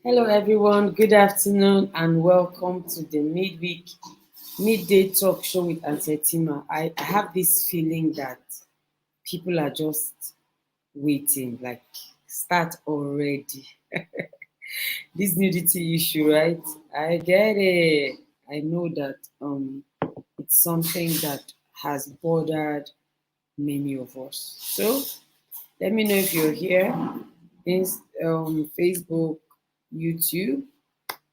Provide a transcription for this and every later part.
Hello, everyone. Good afternoon, and welcome to the midweek midday talk show with Auntie Tima. I have this feeling that people are just waiting, like start already. This nudity issue, right? I get it. I know that it's something that has bothered many of us. So let me know if you're here in Facebook, YouTube.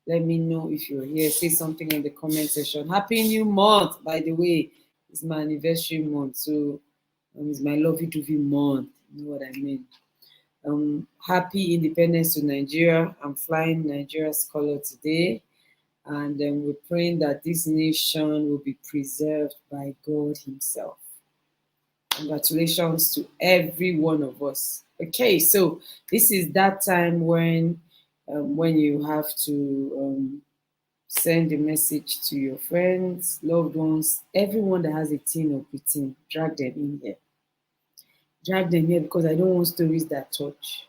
Let me know if you're here. Say something in the comment section. Happy New Month, by the way. It's my anniversary month, so it's my lovey dovey month. You know what I mean? Happy Independence to Nigeria. I'm flying Nigeria's color today, and we're praying that this nation will be preserved by God Himself. Congratulations to every one of us. Okay, so this is that time when you have to send a message to your friends, loved ones, everyone that has a teen or preteen. Drag them in here. Drag them here because I don't want stories that touch.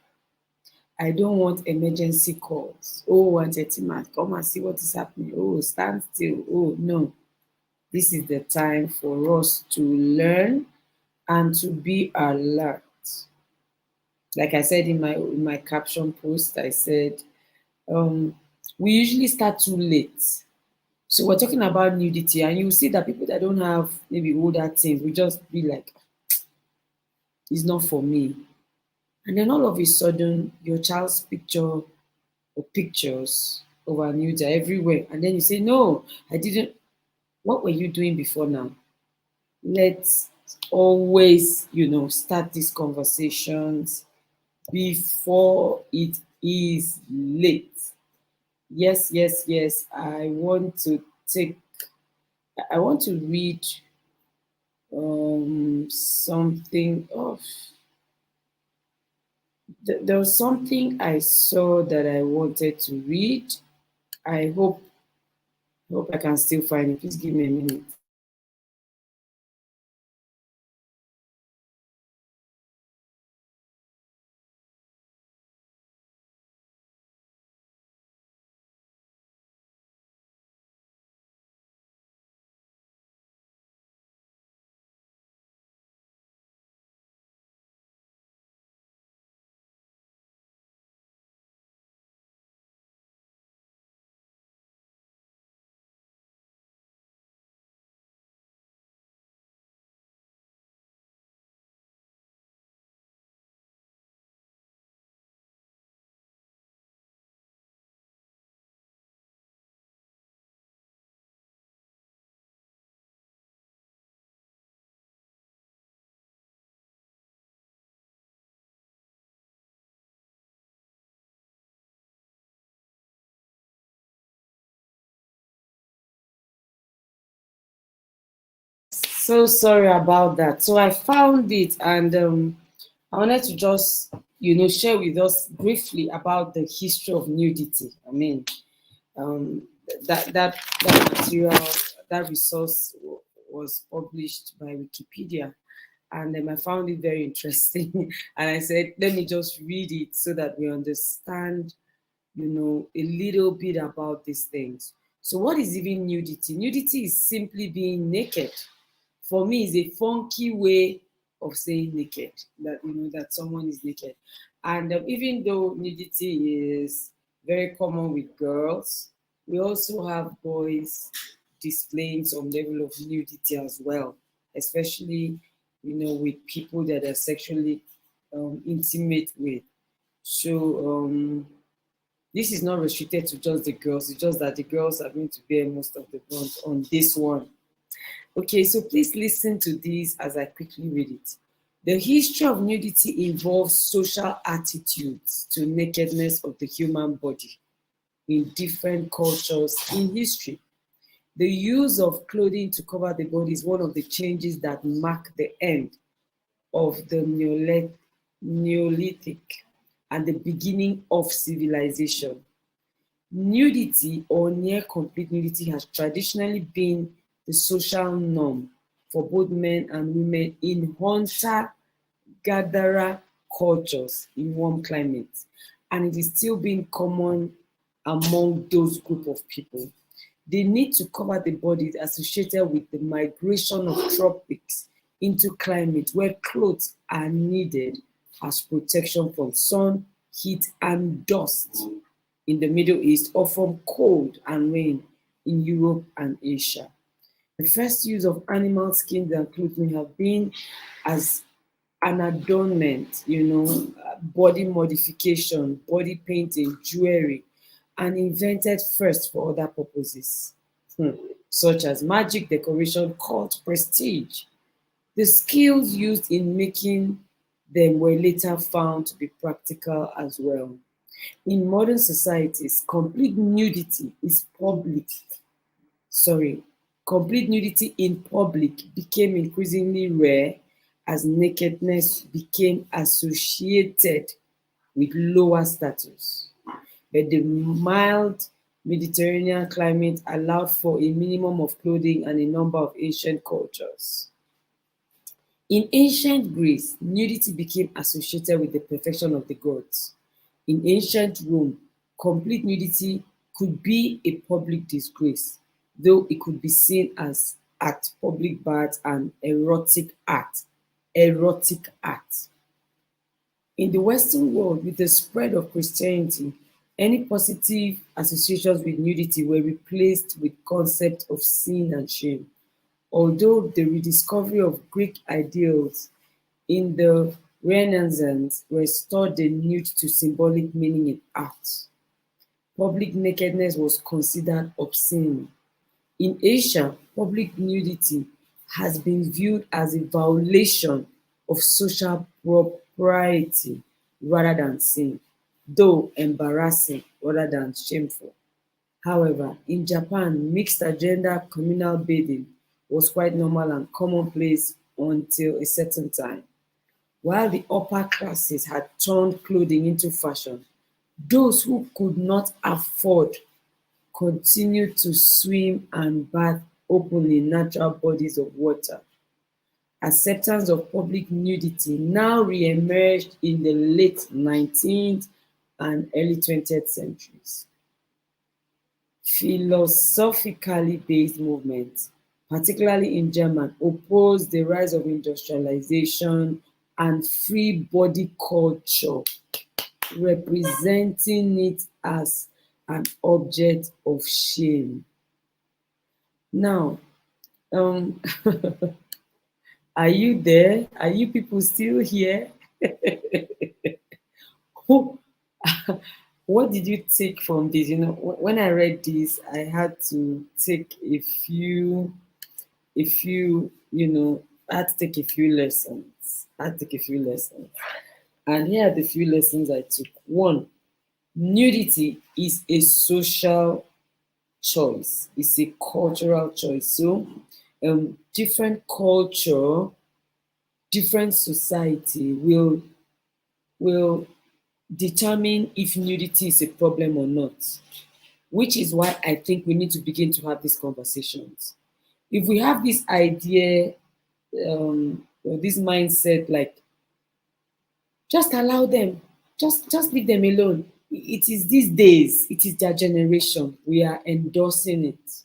I don't want emergency calls. Oh, Auntie Tima, come and see what is happening. Oh, stand still. Oh, no. This is the time for us to learn and to be alert. Like I said in my caption post, I said we usually start too late. So we're talking about nudity, and you see that people that don't have maybe older teens will just be like, it's not for me. And then all of a sudden, your child's picture or pictures of a nudity are everywhere. And then you say, no, I didn't. What were you doing before now? Let's always, start these conversations before it is late. Yes, yes, yes. I want to read something of there was something I saw that I wanted to read. I hope I can still find it. Please give me a minute. So sorry about that. So I found it, and I wanted to just share with us briefly about the history of nudity. I mean, um, that material, that resource was published by Wikipedia, and I found it very interesting. And I said, let me just read it so that we understand, a little bit about these things. So, what is even nudity? Nudity is simply being naked. For me, is a funky way of saying naked. That someone is naked, and even though nudity is very common with girls, we also have boys displaying some level of nudity as well, especially with people that are sexually intimate with. So this is not restricted to just the girls. It's just that the girls are going to bear most of the brunt on this one. Okay, so please listen to this as I quickly read it. The history of nudity involves social attitudes to nakedness of the human body in different cultures in history. The use of clothing to cover the body is one of the changes that mark the end of the Neolithic and the beginning of civilization. Nudity or near complete nudity has traditionally been the social norm for both men and women in hunter-gatherer cultures in warm climates, and it is still being common among those group of people. They need to cover the bodies associated with the migration of tropics into climate where clothes are needed as protection from sun, heat, and dust in the Middle East, or from cold and rain in Europe and Asia. The first use of animal skins and clothing have been as an adornment, body modification, body painting, jewelry, and invented first for other purposes, such as magic, decoration, cult, prestige. The skills used in making them were later found to be practical as well. In modern societies, sorry, complete nudity in public became increasingly rare as nakedness became associated with lower status. But the mild Mediterranean climate allowed for a minimum of clothing and a number of ancient cultures. In ancient Greece, nudity became associated with the perfection of the gods. In ancient Rome, complete nudity could be a public disgrace, though it could be seen as at public baths and erotic art. Erotic art. In the Western world, with the spread of Christianity, any positive associations with nudity were replaced with concepts of sin and shame. Although the rediscovery of Greek ideals in the Renaissance restored the nude to symbolic meaning in art, public nakedness was considered obscene. In Asia, public nudity has been viewed as a violation of social propriety rather than sin, though embarrassing rather than shameful. However, in Japan, mixed agenda communal bathing was quite normal and commonplace until a certain time. While the upper classes had turned clothing into fashion, those who could not afford continued to swim and bath openly in natural bodies of water. Acceptance of public nudity now re-emerged in the late 19th and early 20th centuries. Philosophically based movements, particularly in Germany, opposed the rise of industrialization and free body culture, representing it as an object of shame. Now, um, are you there? Are you people still here? What did you take from this? When I read this, I had to take a few, I had to take a few lessons. I had to take a few lessons. And here are the few lessons I took. One, nudity is a social choice. It's a cultural choice. So, different culture, different society will determine if nudity is a problem or not, which is why I think we need to begin to have these conversations. If we have this idea, or this mindset, like just allow them, just leave them alone. It is these days, it is their generation. We are endorsing it.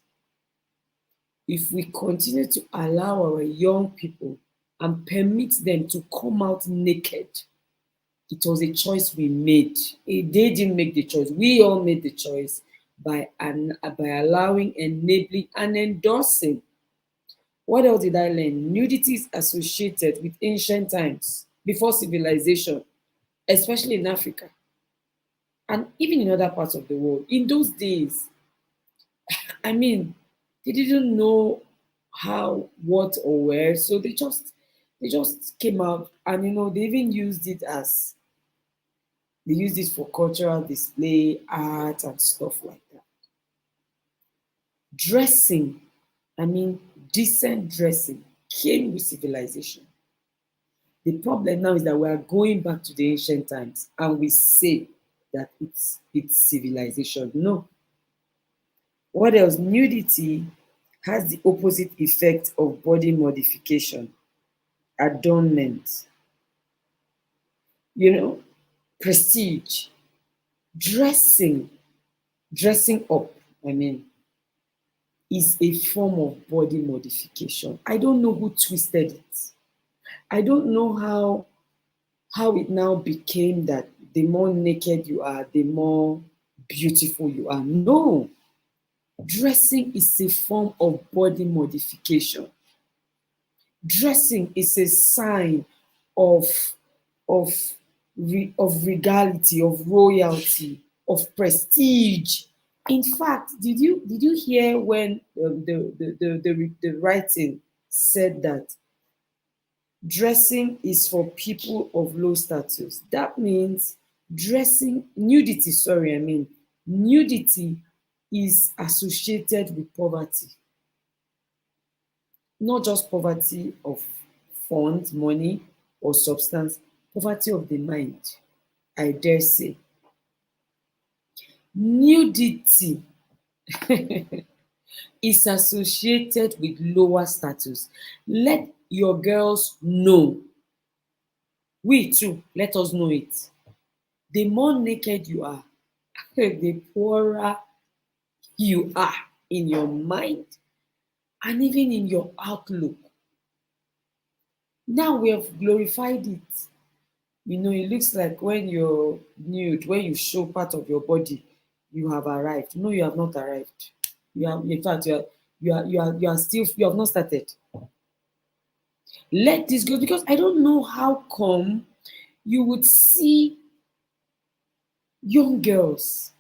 If we continue to allow our young people and permit them to come out naked, it was a choice we made. They didn't make the choice. We all made the choice by allowing, enabling, and endorsing. What else did I learn? Nudity is associated with ancient times, before civilization, especially in Africa, and even in other parts of the world. In those days, I mean, they didn't know how, what, or where, so they just came out, and they even used it for cultural display, art, and stuff like that. Dressing, I mean, decent dressing came with civilization. The problem now is that we are going back to the ancient times and we say that it's civilization. No. What else? Nudity has the opposite effect of body modification, adornment, prestige, dressing Dressing up, I mean, is a form of body modification. I don't know who twisted it. I don't know how it now became that the more naked you are, the more beautiful you are. No, dressing is a form of body modification. Dressing is a sign of of of regality, of royalty, of prestige. In fact, did you hear when the writing said that dressing is for people of low status? That means dressing nudity. Sorry, I mean nudity is associated with poverty, not just poverty of funds, money, or substance, poverty of the mind, I dare say. Nudity is associated with lower status. Let your girls know. We too, let us know it. The more naked you are, the poorer you are in your mind and even in your outlook. Now we have glorified it. It looks like when you're nude, when you show part of your body, you have arrived. No, you have not arrived. In fact, you are still, you have not started. Let this go, because I don't know how come you would see young girls,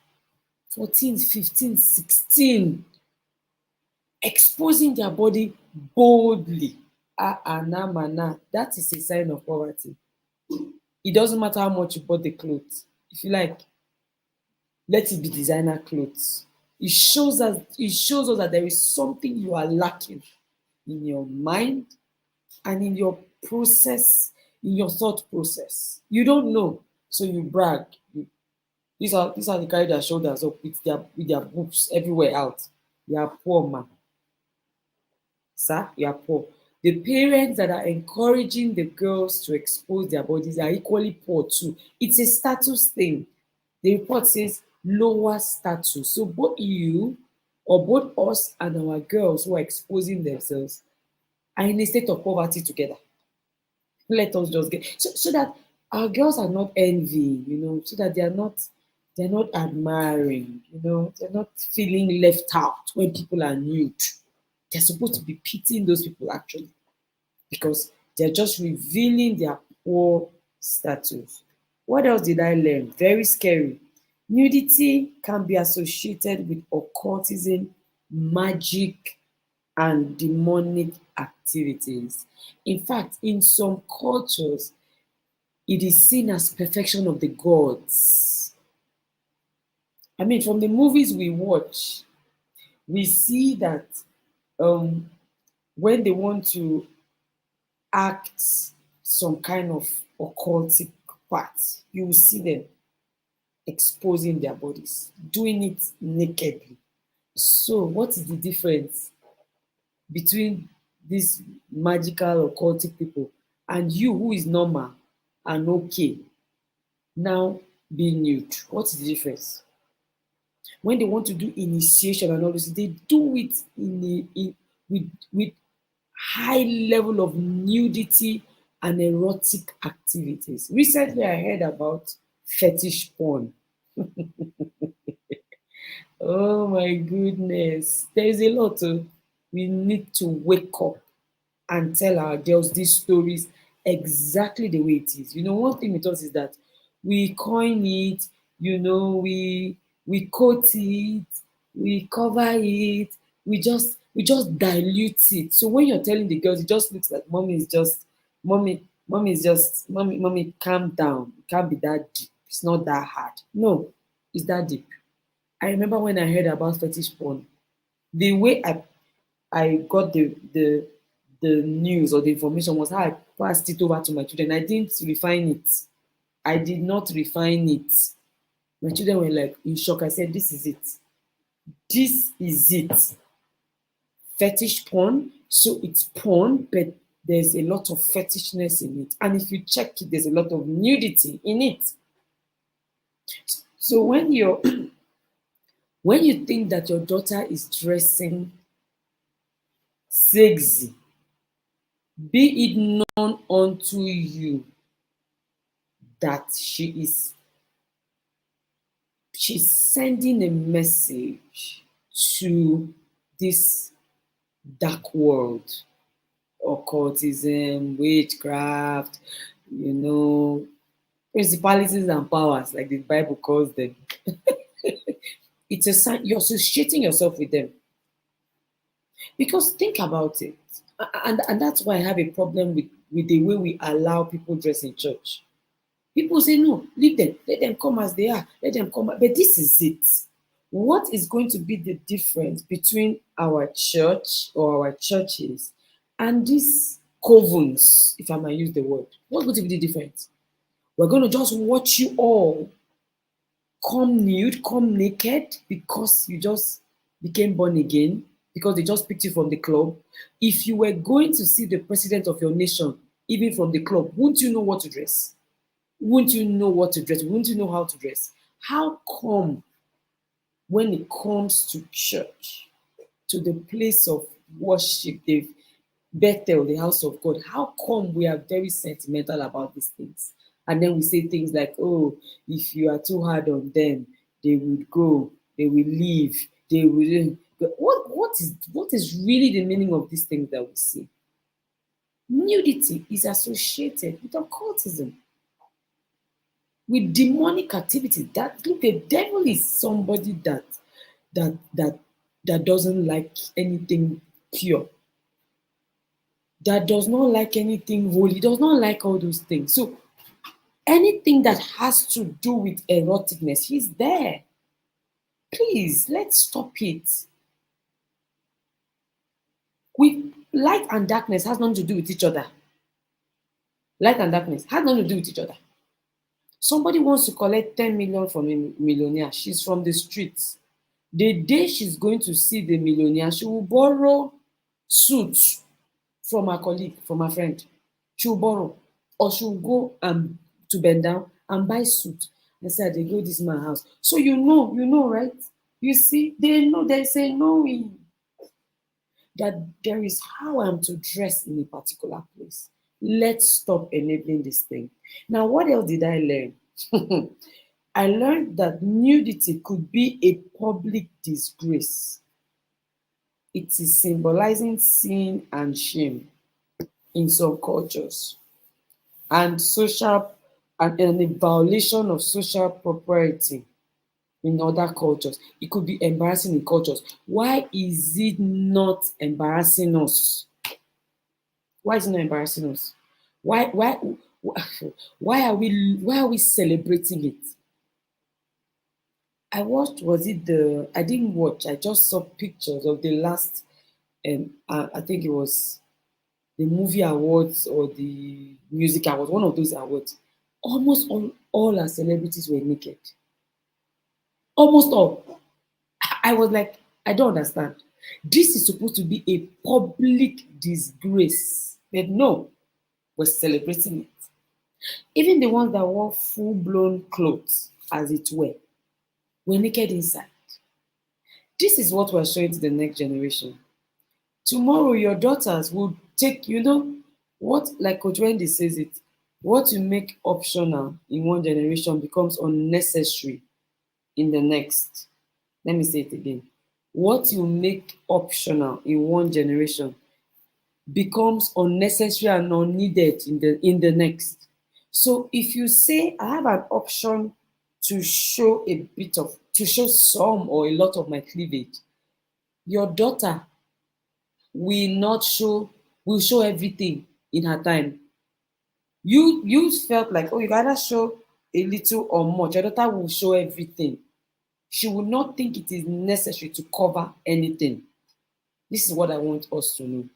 14, 15, 16, exposing their body boldly. That is a sign of poverty. It doesn't matter how much you bought the clothes. If you like, let it be designer clothes. It shows us that there is something you are lacking in your mind and in your process, in your thought process. You don't know, so you brag. These are the carry their shoulders up with their boobs everywhere out. You are poor, man. Sir, you are poor. The parents that are encouraging the girls to expose their bodies are equally poor too. It's a status thing. The report says lower status. So both you, or both us and our girls who are exposing themselves, are in a state of poverty together. Let us just get, so that our girls are not envying, so that they're not admiring, they're not feeling left out when people are nude. They're supposed to be pitying those people actually, because they're just revealing their poor status. What else did I learn? Very scary. Nudity can be associated with occultism, magic, and demonic activities. In fact, in some cultures, it is seen as perfection of the gods. I mean, from the movies we watch, we see that um, when they want to act some kind of occultic part, you will see them exposing their bodies, doing it nakedly. So, what is the difference between these magical occultic people and you, who is normal and okay, now being nude? What is the difference? When they want to do initiation and all this, they do it with high level of nudity and erotic activities. Recently, I heard about fetish porn. Oh my goodness. There is a lot we need to wake up and tell our girls these stories exactly the way it is. One thing with us is that we coin it, we coat it, we cover it, we just dilute it. So when you're telling the girls, it just looks like mommy, calm down. It can't be that deep. It's not that hard. No, it's that deep. I remember when I heard about fetish porn, the way I got the news or the information was how I passed it over to my children. I didn't refine it. I did not refine it. My children were like in shock. I said, "This is it. This is it. Fetish porn. So it's porn, but there's a lot of fetishness in it. And if you check it, there's a lot of nudity in it. So when When you think that your daughter is dressing sexy, be it known unto you that she's sending a message to this dark world, occultism, witchcraft, you know, principalities and powers, like the Bible calls them. It's a sign you're associating yourself with them. Because think about it. And that's why I have a problem with the way we allow people dress in church. People say, no, leave them. Let them come as they are. Let them come. But this is it. What is going to be the difference between our church or our churches and these covens, if I might use the word? What's going to be the difference? We're going to just watch you all come nude, come naked because you just became born again, because they just picked you from the club. If you were going to see the president of your nation, even from the club, wouldn't you know what to dress? Wouldn't you know what to dress? Wouldn't you know how to dress? How come when it comes to church, to the place of worship, the Bethel, the house of God, how come we are very sentimental about these things? And then we say things like, oh, if you are too hard on them, they would go, they will leave, they will. But what is really the meaning of these things that we see? Nudity is associated with occultism, with demonic activity. That look, the devil is somebody that that that doesn't like anything pure, that does not like anything holy, does not like all those things. So anything that has to do with eroticness, he's there. Please, let's stop it. With light and darkness has nothing to do with each other. Light and darkness has nothing to do with each other. Somebody wants to collect 10 million from a millionaire. She's from the streets. The day she's going to see the millionaire, she will borrow suits from her colleague, from her friend. She will borrow. Or she will go and to bend down and buy suit and say, they go this man's house. So you know, right? You see, they know, they say knowing that there is how I'm to dress in a particular place. Let's stop enabling this thing. Now, what else did I learn? I learned that nudity could be a public disgrace. It is symbolizing sin and shame in some cultures, and social and a violation of social propriety in other cultures. It could be embarrassing in cultures. Why is it not embarrassing us? Why is it not embarrassing us? Why why are we celebrating it? I didn't watch, I just saw pictures of the last I think it was the movie awards or the music awards, one of those awards. Almost all our celebrities were naked. Almost all. I was like, I don't understand. This is supposed to be a public disgrace. But no, we're celebrating it. Even the ones that wore full-blown clothes, as it were naked inside. This is what we're showing to the next generation. Tomorrow, your daughters will take, what, like Coach Wendy says it, what you make optional in one generation becomes unnecessary in the next. Let me say it again. What you make optional in one generation becomes unnecessary and unneeded in the next. So if you say I have an option to show some or a lot of my cleavage, your daughter will show everything in her time. You felt like, oh, you gotta show a little or much. Your daughter will show everything. She will not think it is necessary to cover anything. This is what I want us to know.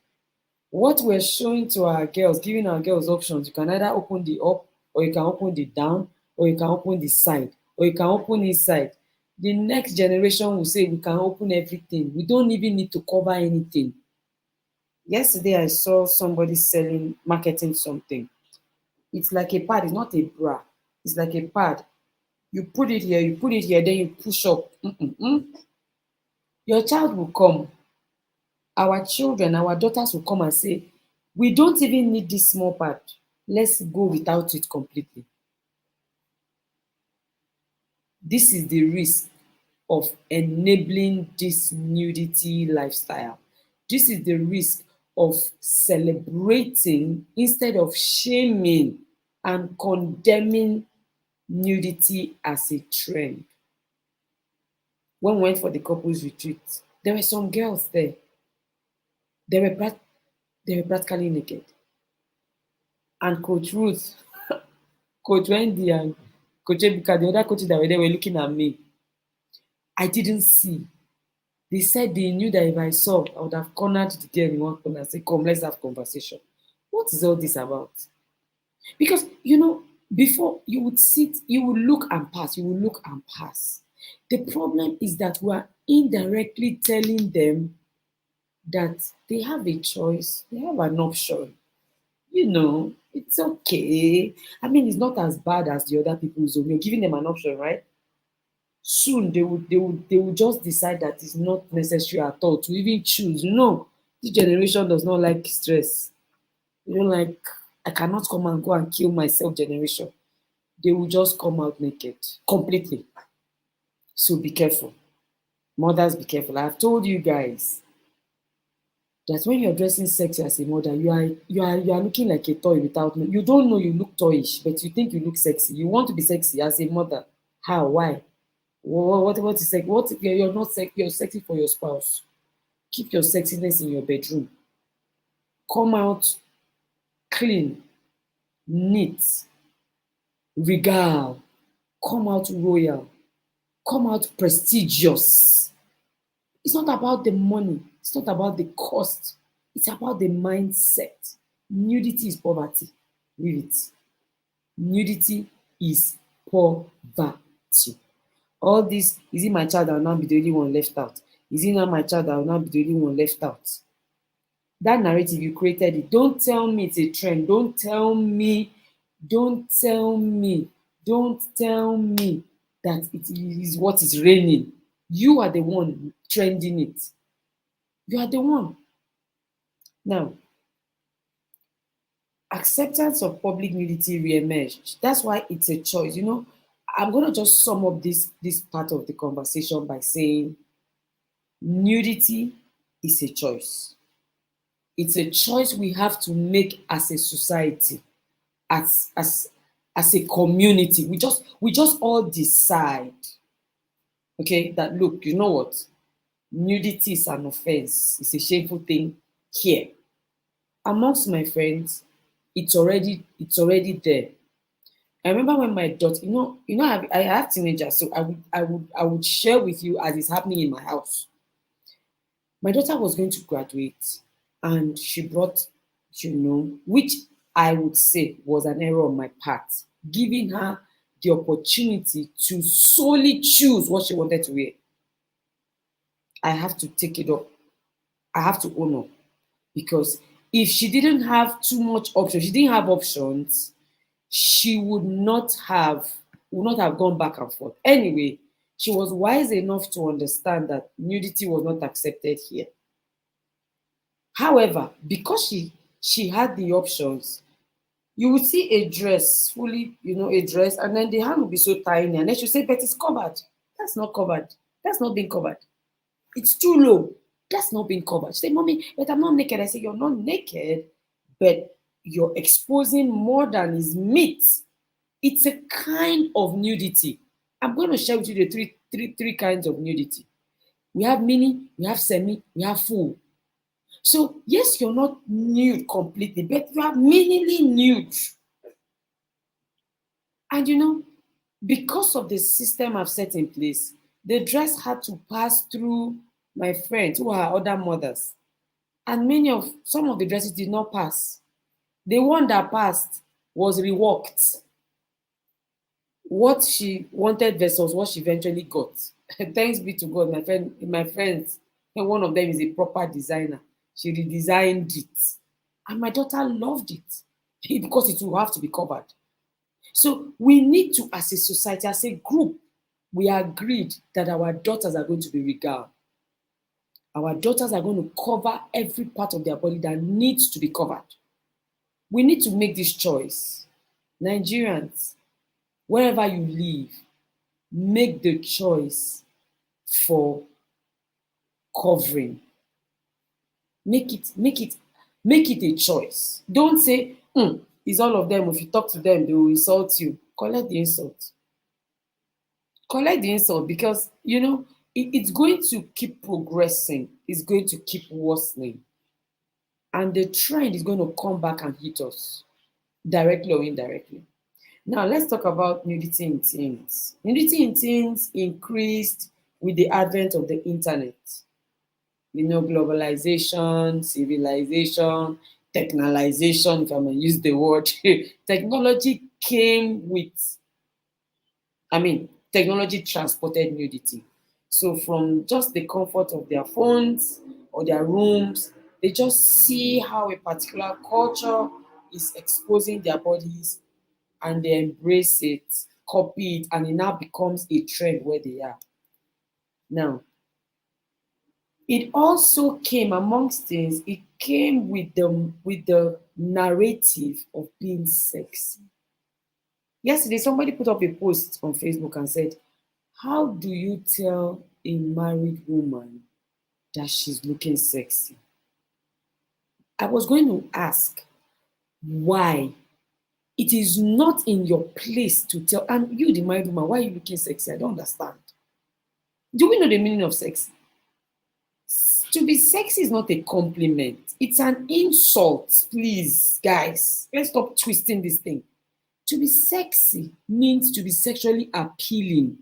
What we're showing to our girls, giving our girls options, you can either open the up, or you can open the down, or you can open the side, or you can open inside. The next generation will say we can open everything. We don't even need to cover anything. Yesterday, I saw somebody marketing something. It's like a pad, it's not a bra. It's like a pad. You put it here, then you push up. Your child will come, our children, our daughters will come and say, we don't even need this small pad. Let's go without it completely. This is the risk of enabling this nudity lifestyle. This is the risk of celebrating instead of shaming and condemning nudity as a trend. When we went for the couples retreat, there were some girls there. They were, they were practically naked. And Coach Ruth, Coach Wendy, and Coach Ebika, the other coaches that were there were looking at me. I didn't see. They said they knew that if I saw, I would have cornered the girl in one corner and said, come, let's have conversation. What is all this about? Because, before you would sit, you would look and pass, you would look and pass. The problem is that we are indirectly telling them that they have a choice, they have an option. It's okay. I mean, it's not as bad as the other people's own. You're giving them an option, right? Soon they would just decide that it's not necessary at all to even choose. No, this generation does not like stress. You don't like, I cannot come and go and kill myself generation. They will just come out naked completely. So be careful. Mothers, be careful. I've told you guys that when you're dressing sexy as a mother, you are looking like a toy without no. You don't know you look toyish, but you think you look sexy. You want to be sexy as a mother. How? Why? What is sex? What if you're not sexy? You're sexy for your spouse. Keep your sexiness in your bedroom. Come out clean, neat, regal. Come out royal. Come out prestigious. It's not about the money. It's not about the cost. It's about the mindset. Nudity is poverty. Leave it. Nudity is poverty. All this, is it my child that will now be the only one left out? Is it not my child that will now be the only one left out? That narrative, you created it. Don't tell me it's a trend. Don't tell me that it is what is reigning. You are the one trending it. You are the one. Now, acceptance of public nudity re-emerged. That's why it's a choice. I'm going to just sum up this part of the conversation by saying nudity is a choice. It's a choice we have to make as a society, as a community. We just all decide, okay, that look, you know what? Nudity is an offense. It's a shameful thing here. Amongst my friends, it's already there. I remember when my daughter, I have teenagers, so I would share with you as it's happening in my house. My daughter was going to graduate, and she brought, which I would say was an error on my part, giving her the opportunity to solely choose what she wanted to wear. I have to take it up. I have to own up, because if she didn't have too much options, she didn't have options, she would not have gone back and forth. Anyway, she was wise enough to understand that nudity was not accepted here. However, because she had the options, you would see a dress, fully, a dress, and then the hand would be so tiny, and then she'll say, but it's covered. That's not covered. That's not being covered. It's too low. That's not being covered. She said, Mommy, but I'm not naked. I said, you're not naked, but you're exposing more than is meat. It's a kind of nudity. I'm going to share with you the three kinds of nudity. We have mini, we have semi, we have full. So yes, you're not nude completely, but you are minimally nude. And because of the system I've set in place, the dress had to pass through my friends who are other mothers. And some of the dresses did not pass. The one that passed was reworked. What she wanted versus what she eventually got. Thanks be to God, my friends, and one of them is a proper designer. She redesigned it. And my daughter loved it because it will have to be covered. So we need to, as a society, as a group, we agreed that our daughters are going to be regal. Our daughters are going to cover every part of their body that needs to be covered. We need to make this choice. Nigerians, wherever you live, make the choice for covering. Make it a choice. Don't say, it's all of them. If you talk to them, they will insult you. Collect the insult. Collect the insult because it's going to keep progressing. It's going to keep worsening. And the trend is going to come back and hit us, directly or indirectly. Now, let's talk about nudity in teens. Nudity in teens increased with the advent of the internet. Globalization, civilization, technologization, if I may use the word. Technology came with, technology transported nudity. So from just the comfort of their phones or their rooms, they just see how a particular culture is exposing their bodies and they embrace it, copy it, and it now becomes a trend where they are. Now, it also came amongst things, it came with the narrative of being sexy. Yesterday, somebody put up a post on Facebook and said, how do you tell a married woman that she's looking sexy? I was going to ask why. It is not in your place to tell, and you, the married woman, why are you looking sexy? I don't understand. Do we know the meaning of sexy? To be sexy is not a compliment. It's an insult, please, guys. Let's stop twisting this thing. To be sexy means to be sexually appealing.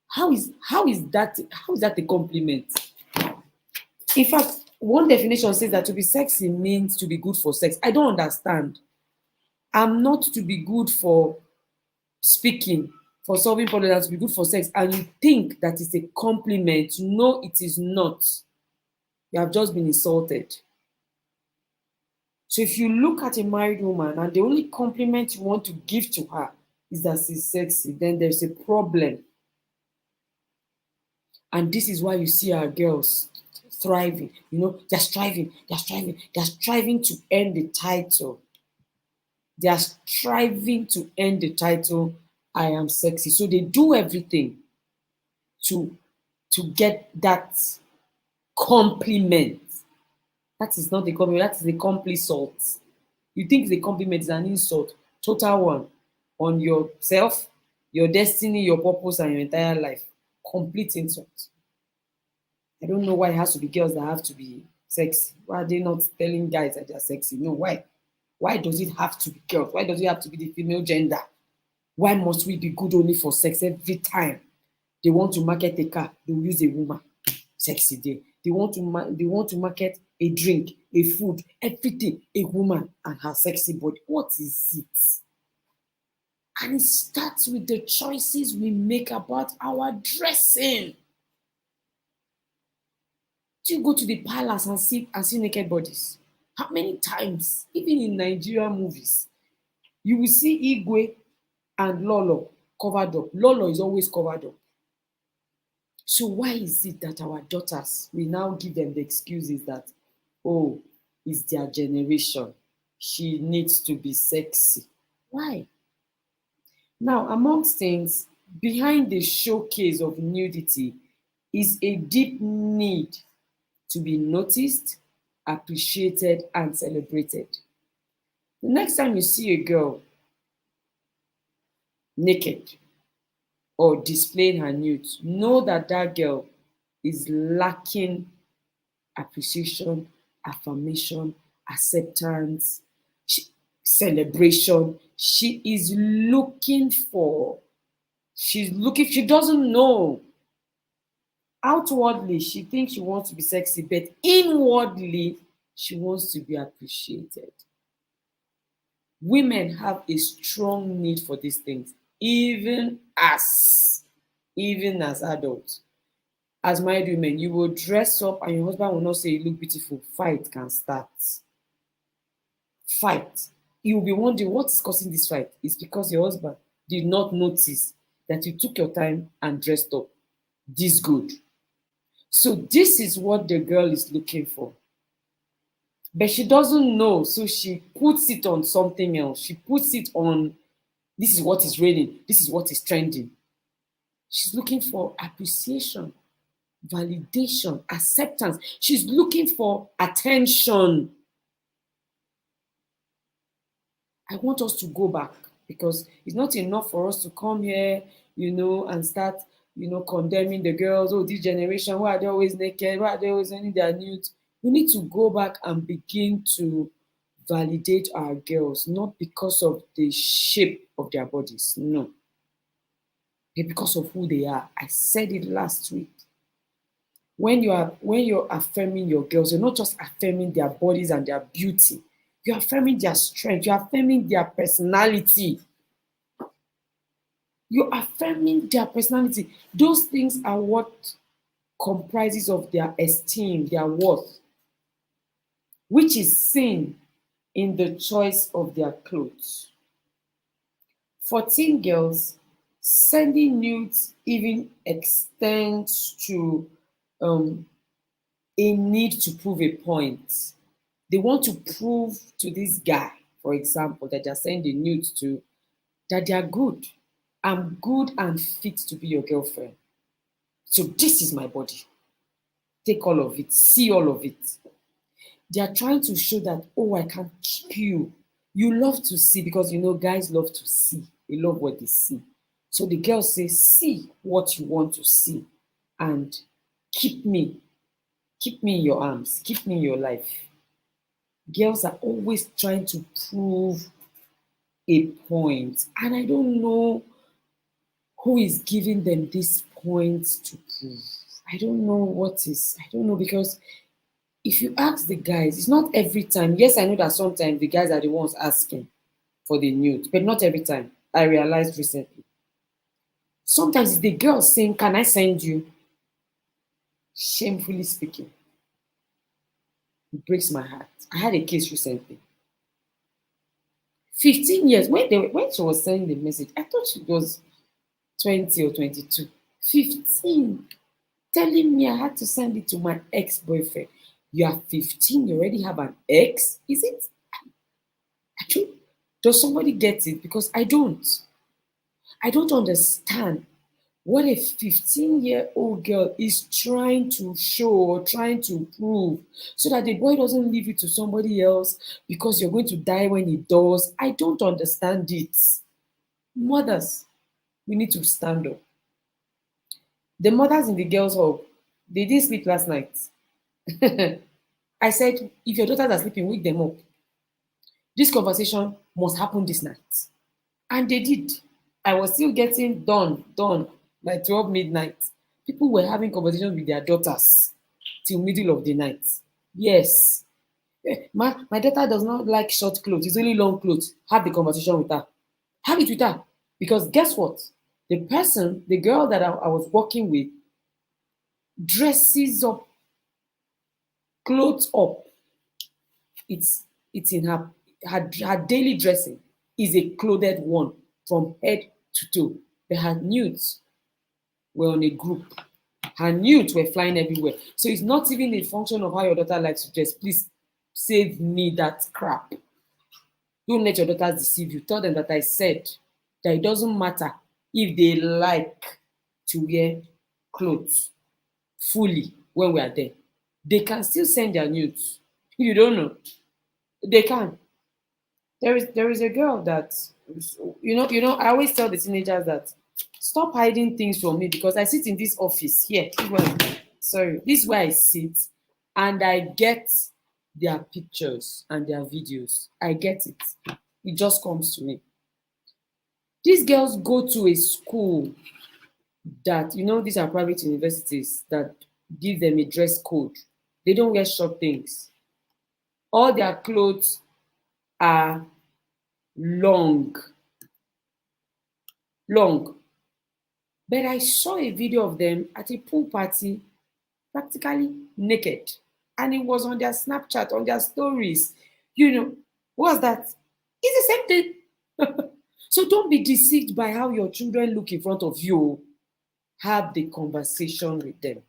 How is that a compliment? In fact, one definition says that to be sexy means to be good for sex. I don't understand. I'm not to be good for speaking, for solving problems, to be good for sex, and you think that is a compliment. No, it is not. You have just been insulted. So if you look at a married woman and the only compliment you want to give to her is that she's sexy, then there's a problem. And this is why you see our girls thriving. They're striving to earn the title. They are striving to earn the title, I am sexy. So they do everything to get that compliment. That is not a compliment, that is a compliment. You think the compliment is an insult. Total one. On yourself, your destiny, your purpose, and your entire life. Complete insult. I don't know why it has to be girls that have to be sexy. Why are they not telling guys that they're sexy? No, why? Why does it have to be girls? Why does it have to be the female gender? Why must we be good only for sex every time? They want to market a car, they will use a woman. Sexy day. They want to market a drink, a food, everything, a woman and her sexy body. What is it? And it starts with the choices we make about our dressing. Do you go to the palace and see naked bodies? How many times, even in Nigerian movies, you will see Igwe and Lolo covered up. Lolo is always covered up. So why is it that our daughters, we now give them the excuses that, oh, it's their generation. She needs to be sexy. Why? Now, amongst things, behind the showcase of nudity is a deep need to be noticed, appreciated, and celebrated. The next time you see a girl naked or displaying her nudes, know that that girl is lacking appreciation, affirmation, acceptance, celebration. She doesn't know. Outwardly, she thinks she wants to be sexy, but inwardly, she wants to be appreciated. Women have a strong need for these things, even as adults. As married women, you will dress up and your husband will not say you look beautiful. Fight can start. Fight. You will be wondering what is causing this fight. It's because your husband did not notice that you took your time and dressed up this good. So this is what the girl is looking for. But she doesn't know, so she puts it on something else. She puts it on, this is what is raining, this is what is trending. She's looking for appreciation, validation, acceptance. She's looking for attention. I want us to go back, because it's not enough for us to come here, and start, condemning the girls. Oh, this generation, why are they always naked? Why are they always in their nudes? We need to go back and begin to validate our girls, not because of the shape of their bodies, no, but because of who they are. I said it last week. When you're affirming your girls, you're not just affirming their bodies and their beauty. You're affirming their strength. You're affirming their personality. You're affirming their personality. Those things are what comprises of their esteem, their worth, which is seen in the choice of their clothes. For teen girls, sending nudes even extends to a need to prove a point. They want to prove to this guy, for example, that they're sending nudes to, that they are good. I'm good and fit to be your girlfriend. So this is my body. Take all of it. See all of it. They are trying to show that, oh, I can keep you. You love to see, because guys love to see. They love what they see. So the girl says, see what you want to see and keep me. Keep me in your arms. Keep me in your life. Girls are always trying to prove a point. And I don't know who is giving them this point to prove. I don't know what is. I don't know, because if you ask the guys, it's not every time. Yes, I know that sometimes the guys are the ones asking for the nude, but not every time. I realized recently. Sometimes it's the girl saying, can I send you? Shamefully speaking. It breaks my heart. I had a case recently. 15 years, when she was sending the message, I thought she was 20 or 22. 15. Telling me I had to send it to my ex-boyfriend. You are 15, you already have an ex? Is it? Does somebody get it? Because I don't. I don't understand what a 15-year-old girl is trying to show or trying to prove, so that the boy doesn't leave it to somebody else because you're going to die when he does. I don't understand it. Mothers, we need to stand up. The mothers in the girls' hall, they didn't sleep last night. I said, if your daughters are sleeping, wake them up. This conversation must happen this night. And they did. I was still getting done by 12 midnight. People were having conversations with their daughters till middle of the night. Yes. My daughter does not like short clothes. It's only long clothes. Have the conversation with her. Have it with her. Because guess what? The girl that I was working with, dresses up, clothes up. It's in her daily dressing is a clothed one from head to toe. But her nudes were on a group. Her nudes were flying everywhere. So it's not even a function of how your daughter likes to dress. Please save me that crap. Don't let your daughters deceive you. Tell them that I said that it doesn't matter if they like to wear clothes fully when we are there. They can still send their nudes. You don't know. They can. There is a girl that I always tell the teenagers that stop hiding things from me, because I sit in this office here. This is where I sit, and I get their pictures and their videos. I get it. It just comes to me. These girls go to a school that, these are private universities that give them a dress code. They don't wear short things. All their clothes are long. But I saw a video of them at a pool party, practically naked. And it was on their Snapchat, on their stories. What's that? It's the same thing. So don't be deceived by how your children look in front of you. Have the conversation with them.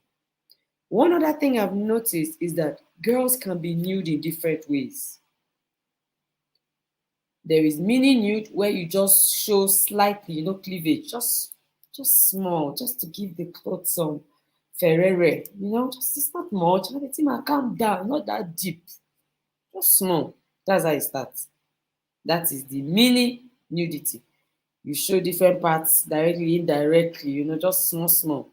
One other thing I've noticed is that girls can be nude in different ways. There is mini nude where you just show slightly, cleavage, just small, just to give the clothes some ferrere, just it's not much. And the thing I calm down, not that deep, just small. That's how it starts. That is the mini nudity. You show different parts directly, indirectly, just small, small.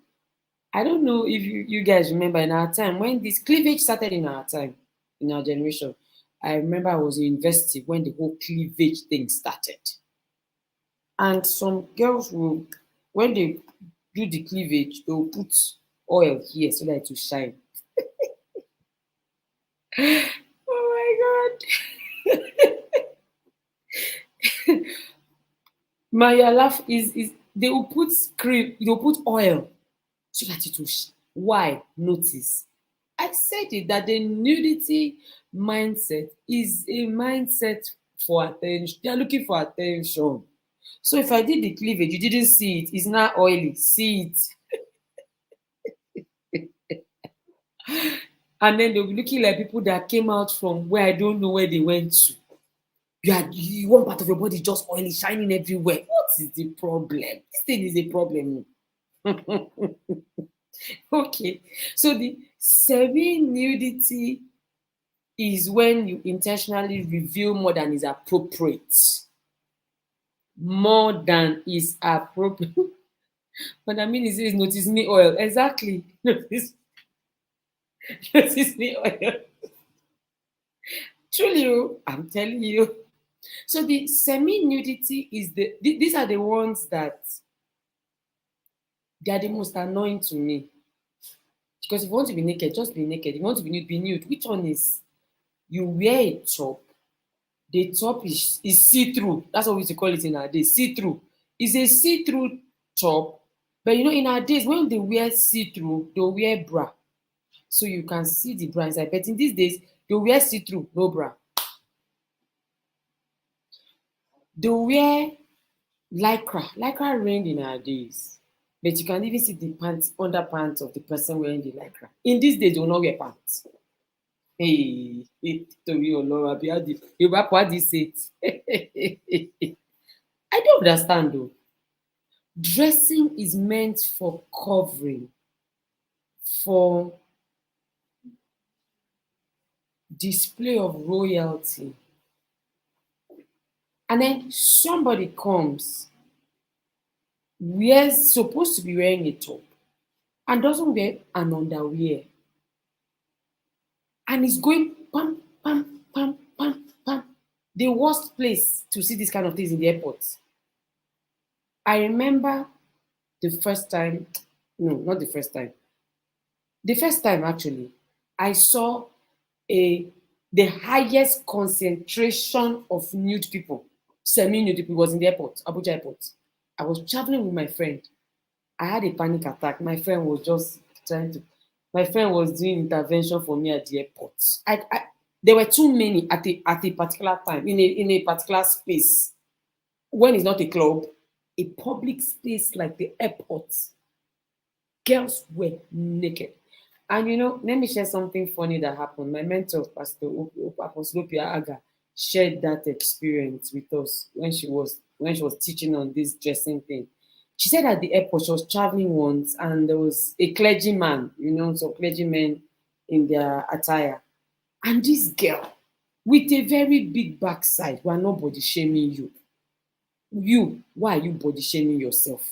I don't know if you guys remember in our time when this cleavage started in our time, in our generation. I remember I was in university when the whole cleavage thing started. And some girls will, when they do the cleavage, they'll put oil here so that it will shine. Oh my god. My laugh is they will put cream, they'll put oil so that it will why? Notice. I said it that the nudity mindset is a mindset for attention. They are looking for attention. So if I did the cleavage, you didn't see it, it's not oily. See it. And then they'll be looking like people that came out from where I don't know where they went to. One part of your body just oily, shining everywhere. What is the problem? This thing is a problem. Okay. So the semi-nudity is when you intentionally reveal more than is appropriate. More than is appropriate. But I mean, it says notice me oil. Exactly. Notice me oil. Truly, I'm telling you. So the semi-nudity is these are the ones that they are the most annoying to me. Because if you want to be naked, just be naked. If you want to be nude, be nude. Which one is you wear a top? The top is see-through. That's what we used to call it in our days. See-through. It's a see-through top. But in our days, when they wear see-through, they'll wear bra. So you can see the bra inside. But in these days, they'll wear see-through, no bra. They'll wear lycra. Lycra reigned in our days. But you can even see the pants, underpants of the person wearing the lycra. In these days, they will not wear pants. Hey, torí Ọlọ́run àbí Yorùbá kò á di set. I don't understand though. Dressing is meant for covering, for display of royalty. And then somebody comes, wears supposed to be wearing a top, and doesn't wear an underwear. And is going pam, pam, pam, pam, pam. The worst place to see this kind of things in the airport. I remember the first time, no, not the first time. The first time actually, I saw the highest concentration of nude people, semi-nude people was in the airport, Abuja airport. I was traveling with my friend. I had a panic attack. My friend was just my friend was doing intervention for me at the airport. There were too many at a particular time in a particular space. When it's not a club, a public space like the airport, girls were naked. And let me share something funny that happened. My mentor, Pastor Aposlopia Aga, shared that experience with us when she was teaching on this dressing thing. She said at the airport she was traveling once and there was a clergyman, some clergymen in their attire. And this girl with a very big backside, we are not body shaming you. Why are you body shaming yourself?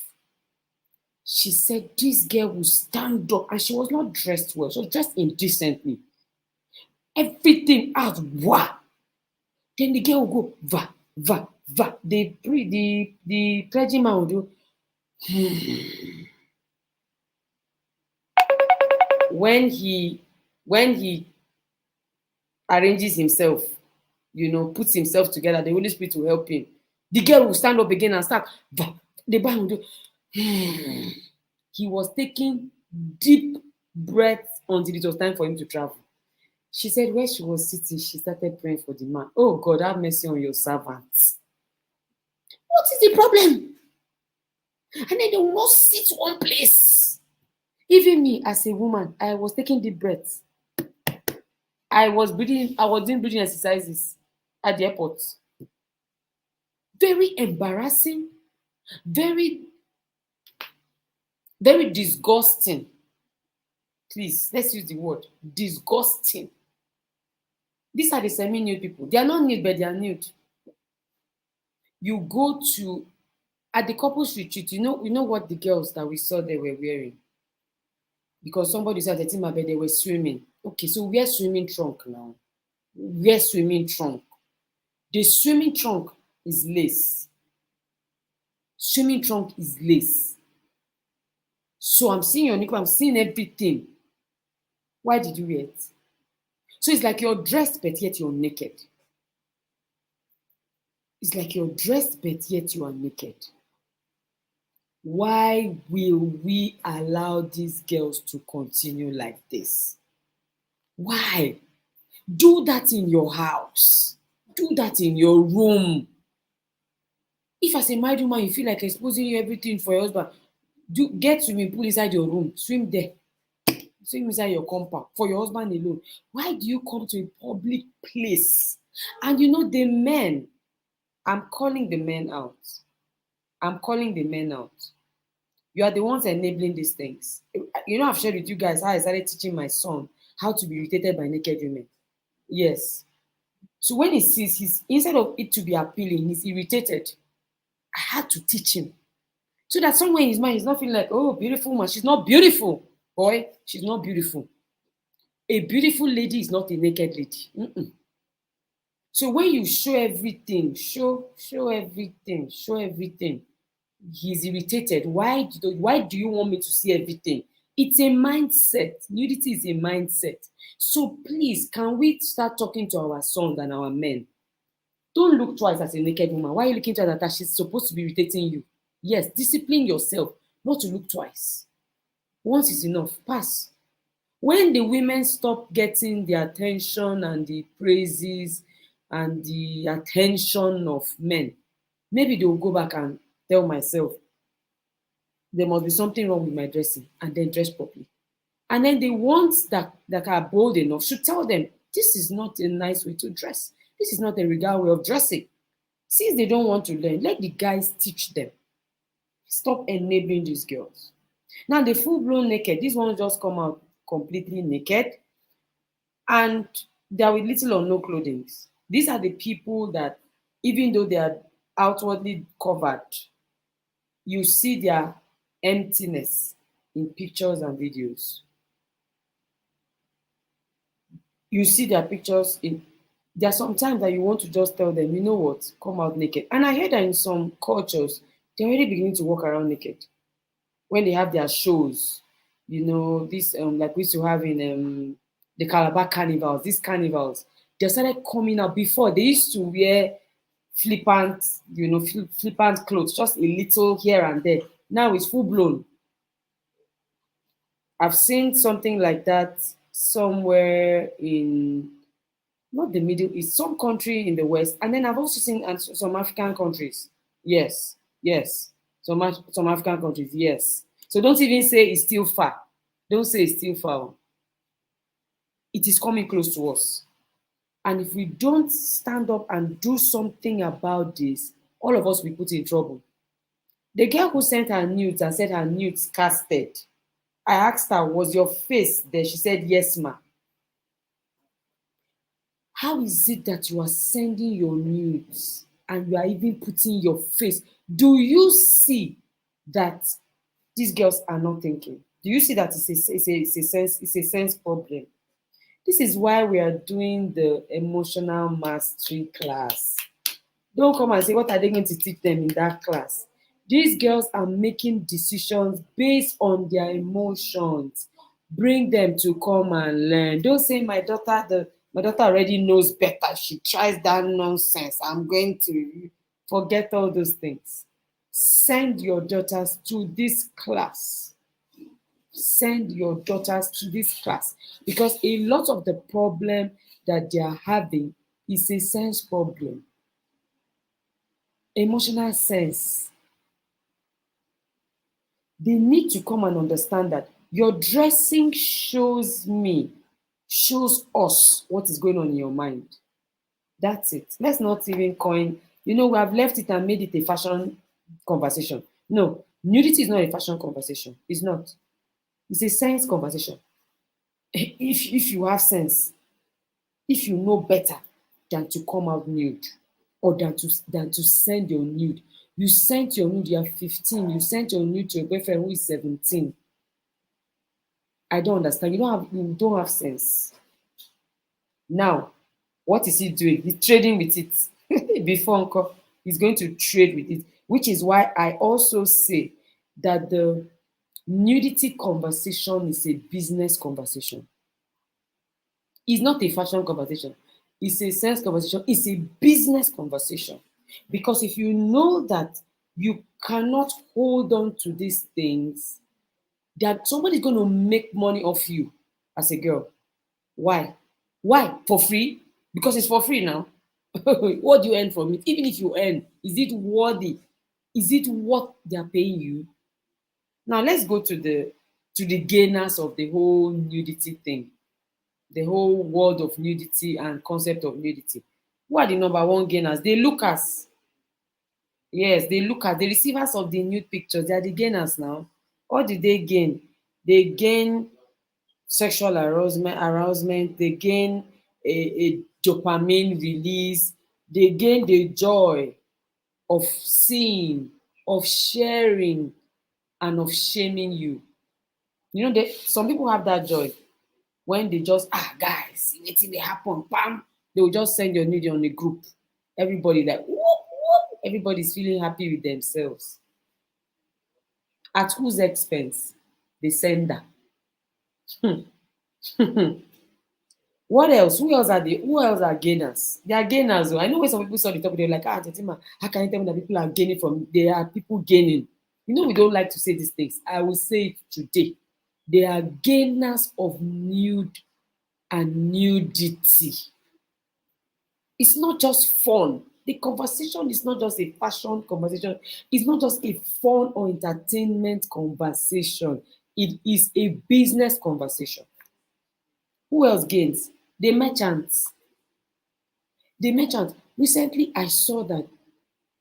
She said this girl will stand up and she was not dressed well. She was dressed indecently. Everything out, wow. Then the girl will go, va, va, va. The clergyman will do, when he arranges himself, puts himself together, the Holy Spirit will help him. The girl will stand up again and start, va. The man will do, he was taking deep breaths until it was time for him to travel. She said where she was sitting, she started praying for the man. Oh God, have mercy on your servants. What is the problem? And then they will not sit one place. Even me as a woman, I was taking deep breaths. I was breathing, I was doing breathing exercises at the airport. Very embarrassing, very, very disgusting. Please, let's use the word disgusting. These are the semi-nude people. They are not nude, but they are nude. You go to at the couples retreat, you know what the girls that we saw they were wearing? Because somebody said that in my bed they were swimming. Okay, so wear swimming trunk now. Wear swimming trunk. The swimming trunk is lace. Swimming trunk is lace. So I'm seeing your nipple, I'm seeing everything. Why did you wear it? So it's like you're dressed, but yet you're naked. It's like you're dressed, but yet you are naked. Why will we allow these girls to continue like this? Why? Do that in your house. Do that in your room. If as a married woman you feel like exposing everything for your husband, get swimming pool inside your room. Swim there. Swim inside your compound for your husband alone. Why do you come to a public place? And the men, I'm calling the men out. I'm calling the men out. You are the ones enabling these things. I've shared with you guys how I started teaching my son how to be irritated by naked women. Yes. So when he sees, instead of it to be appealing, he's irritated. I had to teach him. So that somewhere in his mind, he's not feeling like, oh, beautiful woman. She's not beautiful. Boy, she's not beautiful. A beautiful lady is not a naked lady. Mm-mm. So when you show everything, show everything, he's irritated. Why do you want me to see everything? It's a mindset. Nudity is a mindset. So please, can we start talking to our sons and our men? Don't look twice at a naked woman. Why are you looking at her that she's supposed to be irritating you? Yes, discipline yourself not to look twice. Once is enough. Pass. When the women stop getting the attention and the praises and the attention of men, maybe they will go back and tell myself, there must be something wrong with my dressing, and then dress properly. And then the ones that are bold enough should tell them, this is not a nice way to dress. This is not a regal way of dressing. Since they don't want to learn, let the guys teach them. Stop enabling these girls. Now, the full-blown naked, these ones just come out completely naked and they are with little or no clothing. These are the people that, even though they are outwardly covered, you see their emptiness in pictures and videos. You see their pictures in. There are some times that you want to just tell them, you know what, come out naked. And I hear that in some cultures, they're already beginning to walk around naked when they have their shows. This like we used to have in the Calabar carnivals, these carnivals, they started coming out. Before they used to wear flippant, flippant clothes, just a little here and there. Now it's full blown. I've seen something like that somewhere in not the Middle East, some country in the West, and then I've also seen some African countries. Yes, yes, some African countries. Yes. So don't even say it's still far. Don't say it's still far. It is coming close to us. And if we don't stand up and do something about this, all of us will be put in trouble. The girl who sent her nudes and said her nudes casted, I asked her, was your face there? She said, yes, ma. How is it that you are sending your nudes and you are even putting your face? Do you see that these girls are not thinking? Do you see that it's a sense problem? This is why we are doing the emotional mastery class. Don't come and say, what are they going to teach them in that class? These girls are making decisions based on their emotions. Bring them to come and learn. Don't say, my daughter already knows better. She tries that nonsense. I'm going to forget all those things. Send your daughters to this class. Send your daughters to this class, because a lot of the problem that they are having is a sense problem. Emotional sense. They need to come and understand that Your dressing shows us what is going on in your mind. That's it. Let's not even coin, we have left it and made it a fashion conversation. No, nudity is not a fashion conversation. It's not. It's a sense conversation. If you have sense, if you know better than to come out nude or than to send your nude. You sent your nude, you're 15, you sent your nude to your boyfriend who is 17. I don't understand. You don't have sense. Now, what is he doing? He's trading with it. Before uncle, he's going to trade with it, which is why I also say that the nudity conversation is a business conversation. It's not a fashion conversation. It's a sense conversation. It's a business conversation. Because if you know that you cannot hold on to these things, that somebody's going to make money off you as a girl. Why? Why? For free? Because it's for free now. What do you earn from it? Even if you earn, is it worthy? Is it what they are paying you? Now let's go to the gainers of the whole nudity thing, the whole world of nudity and concept of nudity. Who are the number one gainers? They look as, yes, they look at the receivers of the nude pictures. They are the gainers now. What did they gain? They gain sexual arousement. They gain a dopamine release. They gain the joy of seeing, of sharing, and of shaming you. Some people have that joy when they just, guys, anything they happen, bam, they will just send your nude on a group. Everybody like, whoop, whoop. Everybody's feeling happy with themselves. At whose expense? The sender. What else? Who else are gainers? They are gainers. I know when some people saw the topic, they're like, Tetima, how can you tell me that people are gaining from? There are people gaining. We don't like to say these things. I will say it today. They are gainers of nude and nudity. It's not just fun. The conversation is not just a fashion conversation. It's not just a fun or entertainment conversation. It is a business conversation. Who else gains? The merchants. The merchants. Recently, I saw that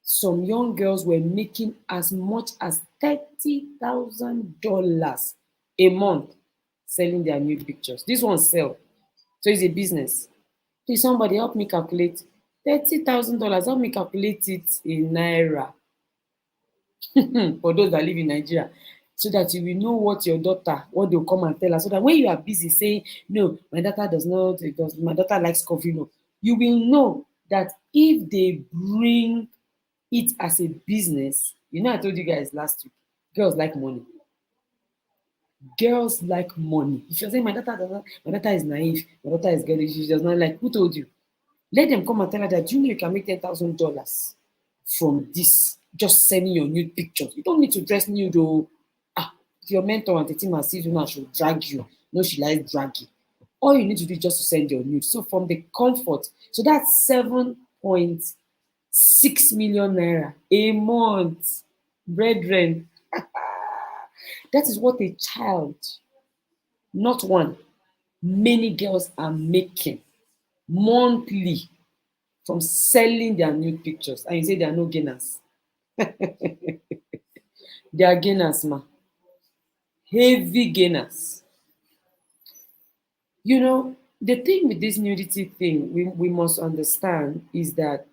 some young girls were making as much as $30,000 a month selling their nude pictures. This one sell. So it's a business. Please, somebody help me calculate. $30,000. Help me calculate it in naira. For those that live in Nigeria, so that you will know what they'll come and tell us. So that when you are busy saying, no, my daughter does not, my daughter likes coffee, no, you will know that if they bring it as a business, I told you guys last week, girls like money. Girls like money. If you're saying my daughter is naive, my daughter is girlish, she does not like, who told you? Let them come and tell her that you can make $10,000 from this, just sending your nude pictures. You don't need to dress nude though. If your mentor and the team and sees you now, she'll drag you. She likes dragging. All you need to do is just to send your nude. So from the comfort, so that's 7.6 million naira a month, brethren. That is what a child, not one, many girls are making monthly from selling their nude pictures. And you say they are no gainers. They are gainers, ma. Heavy gainers. The thing with this nudity thing, we must understand is that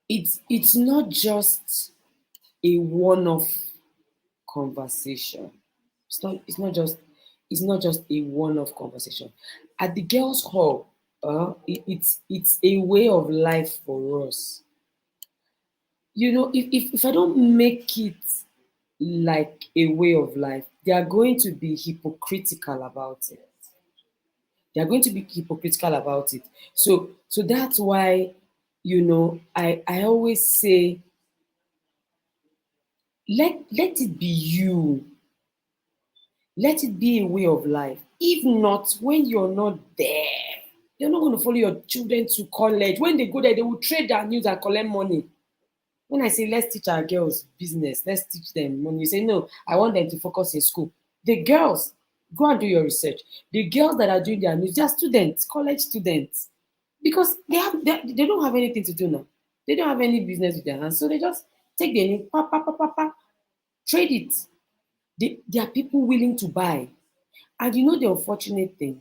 it's not just a one-off conversation. It's not just a one-off conversation. At the girls' hall, it's a way of life for us. If I don't make it like a way of life, they are going to be hypocritical about it. They are going to be hypocritical about it. So that's why, I always say, let it be you. Let it be a way of life. If not, when you're not there, you're not going to follow your children to college. When they go there, they will trade their news and collect money. When I say let's teach our girls business, let's teach them money, you say no, I want them to focus in school. The girls, go and do your research. The girls that are doing their news, they are students, college students, because they don't have anything to do now. They don't have any business with their hands, so they just take their name, pa pa pa pa pa, trade it. There are people willing to buy. And you know the unfortunate thing,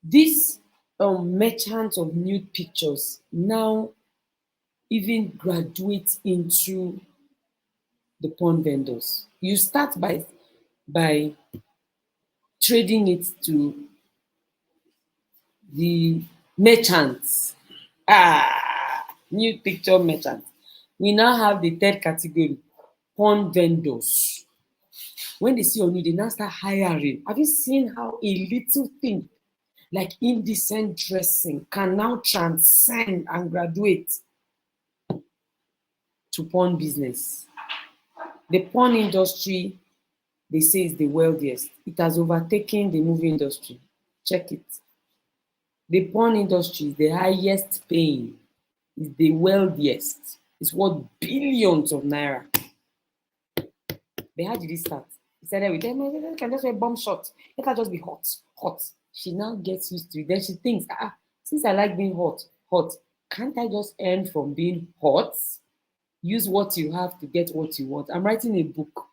these merchants of nude pictures now even graduate into the porn vendors. You start by trading it to the merchants. Nude picture merchants. We now have the third category, porn vendors. When they see on you, they now start hiring. Have you seen how a little thing like indecent dressing can now transcend and graduate to porn business? The porn industry, they say, is the wealthiest. It has overtaken the movie industry. Check it. The porn industry is the highest paying, is the wealthiest. It's worth billions of naira. But how did it start? He started with them, I can just wear bomb shot. Let her just be hot, hot. She now gets used to it. Then she thinks, since I like being hot, hot, can't I just earn from being hot? Use what you have to get what you want. I'm writing a book.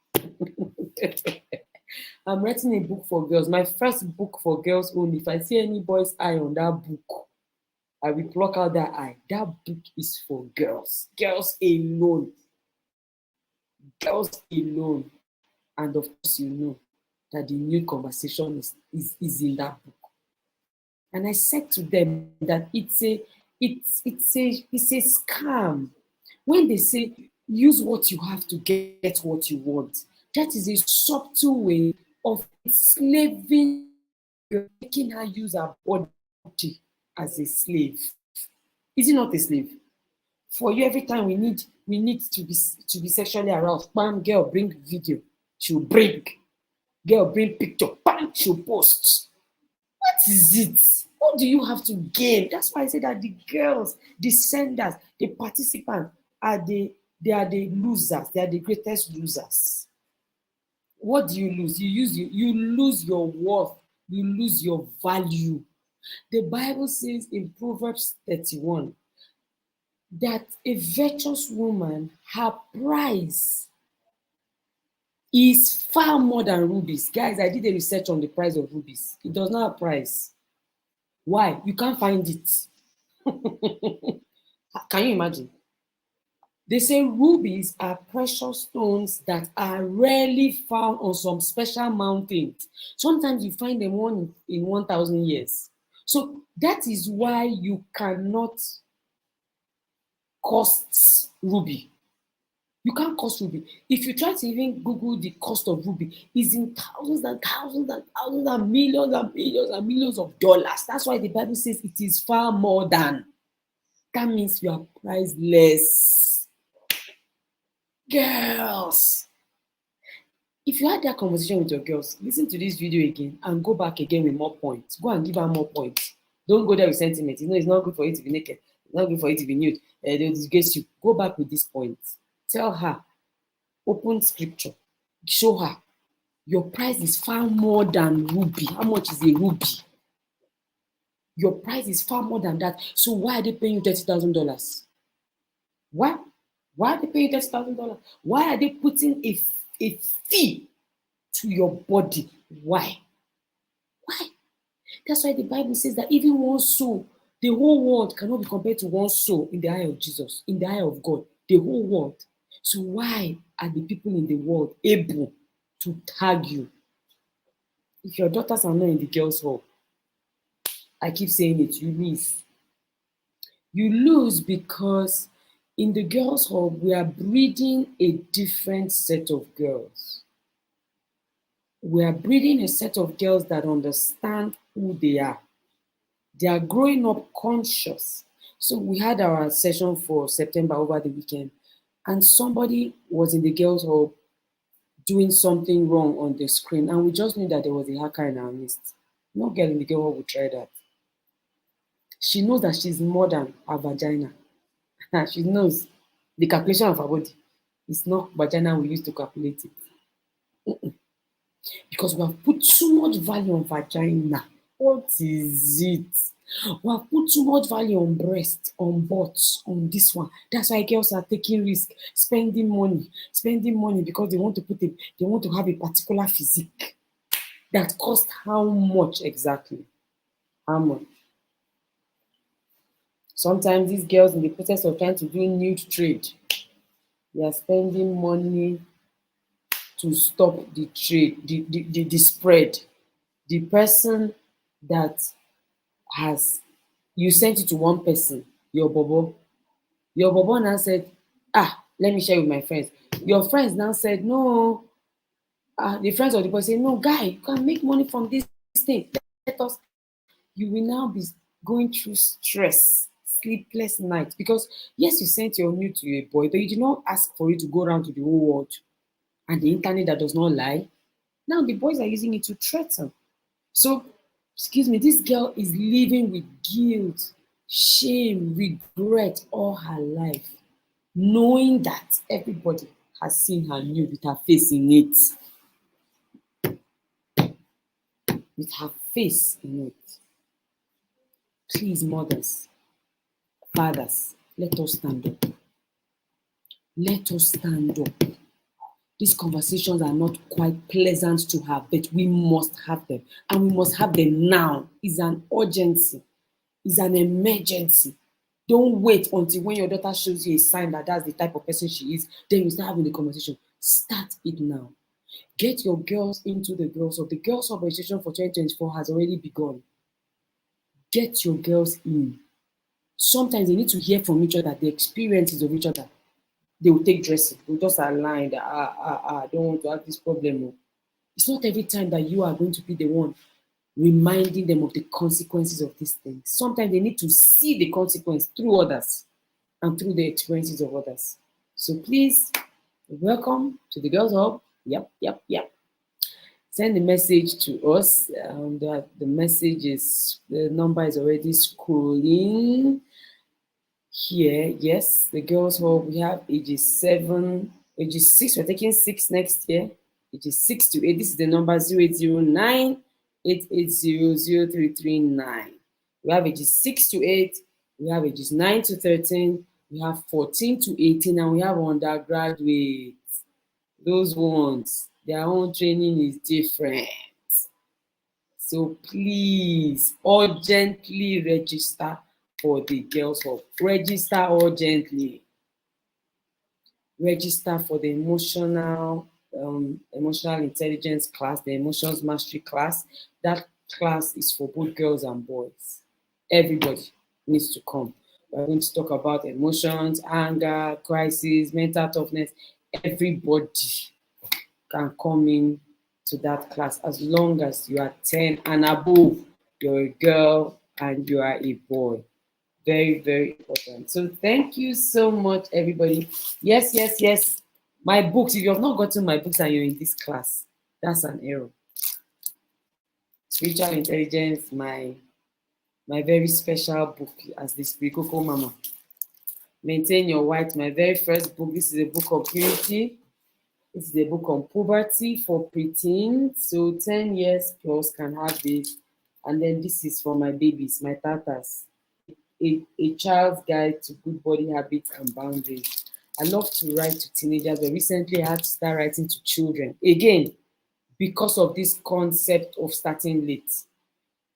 I'm writing a book for girls. My first book for girls only. If I see any boy's eye on that book, I will pluck out that eye. That book is for girls. Girls alone. Girls alone. And of course, you know that the nude conversation is in that book. And I said to them that it's a scam. When they say use what you have to get what you want, that is a subtle way of enslaving, making her use her body as a slave. Is it not a slave? For you, every time we need to be sexually aroused, bam, girl, bring video. She'll bring. Girl, bring picture. Bam, she'll post. What is it? What do you have to gain? That's why I say that the girls, the senders, the participants they are the losers. They are the greatest losers. What do you lose? You lose your worth. You lose your value. The Bible says in Proverbs 31 that a virtuous woman, her price is far more than rubies. Guys, I did a research on the price of rubies. It does not have price. Why? You can't find it. Can you imagine? They say rubies are precious stones that are rarely found on some special mountains. Sometimes you find them in 1,000 years. So that is why you cannot cost ruby. You can't cost ruby. If you try to even Google the cost of ruby, it's in thousands and thousands and thousands and millions and millions and millions of dollars. That's why the Bible says it is far more than. That means you are priceless. Girls, if you had that conversation with your girls, listen to this video again and go back again with more points. Go and give her more points. Don't go there with sentiment. You know, it's not good for you to be naked. It's not good for you to be nude. They'll disgrace you. Go back with these points. Tell her, open scripture, show her your price is far more than ruby. How much is a ruby? Your price is far more than that. So why are they paying you $30,000? Why? Why are they paying you $30,000? Why are they putting a fee to your body? Why? Why? That's why the Bible says that even one soul, the whole world cannot be compared to one soul in the eye of Jesus, in the eye of God, the whole world. So why are the people in the world able to tag you? If your daughters are not in the girls' hall, I keep saying it, you lose. You lose because in the girls' hall, we are breeding a different set of girls. We are breeding a set of girls that understand who they are. They are growing up conscious. So we had our session for September over the weekend, and somebody was in the girls' hall doing something wrong on the screen, and we just knew that there was a hacker in our midst. No girl in the girl hall would try that. She knows that she's more than her vagina. She knows the calculation of her body. It's not vagina we use to calculate it. because we have put too much value on vagina. What is it? We have put too much value on breast, on butts, on this one. That's why girls are taking risk, spending money because they want to they want to have a particular physique. That cost how much exactly? How much? Sometimes these girls, in the process of trying to do nude trade, they are spending money to stop the trade, the spread. The person that has, you sent it to one person, your bobo now said, let me share with my friends. Your friends now said, no, the friends of the boy say, no, guy, you can make money from this thing. Let us. You will now be going through stress, sleepless nights, because yes, you sent your nude to a boy, but you did not ask for it to go around to the whole world. And the internet that does not lie. Now the boys are using it to threaten. So, excuse me, this girl is living with guilt, shame, regret all her life, knowing that everybody has seen her nude with her face in it. With her face in it. Please, mothers, fathers, let us stand up. Let us stand up. These conversations are not quite pleasant to have, but we must have them. And we must have them now. It's an urgency. It's an emergency. Don't wait until when your daughter shows you a sign that that's the type of person she is. Then you start having the conversation. Start it now. Get your girls into the girls hub. The girls hub registration for 2024 has already begun. Get your girls in. Sometimes they need to hear from each other, the experiences of each other. They will take dressing. They will just align that, I don't want to have this problem. It's not every time that you are going to be the one reminding them of the consequences of these things. Sometimes they need to see the consequence through others and through the experiences of others. So please, welcome to the Girls Hub. Yep. Send the message to us. The message is, the number is already scrolling here. Yes, the Girls Hub, we have ages 7, ages 6, we're taking 6 next year, ages 6 to 8. This is the number 0809 880 0339. We have ages 6 to 8, we have ages 9 to 13, we have 14 to 18, and we have undergraduates. Those ones, their own training is different. So please urgently register for the Girls Hub. Register urgently. Register for the emotional intelligence class, the emotions mastery class. That class is for both girls and boys. Everybody needs to come. We're going to talk about emotions, anger, crisis, mental toughness. Everybody can come in to that class as long as you are 10 and above. You're a girl and you are a boy. Very, very important. So thank you so much, everybody. Yes. My books, if you have not gotten my books and you're in this class, that's an error. Spiritual Intelligence, my very special book as the Spiritual Mama. Maintain Your White, my very first book. This is a book on purity. This is a book on puberty for preteens. So 10 years plus can have this. And then this is for my babies, my tatas. A child's guide to good body habits and boundaries. I love to write to teenagers, but recently I had to start writing to children. Again, because of this concept of starting late.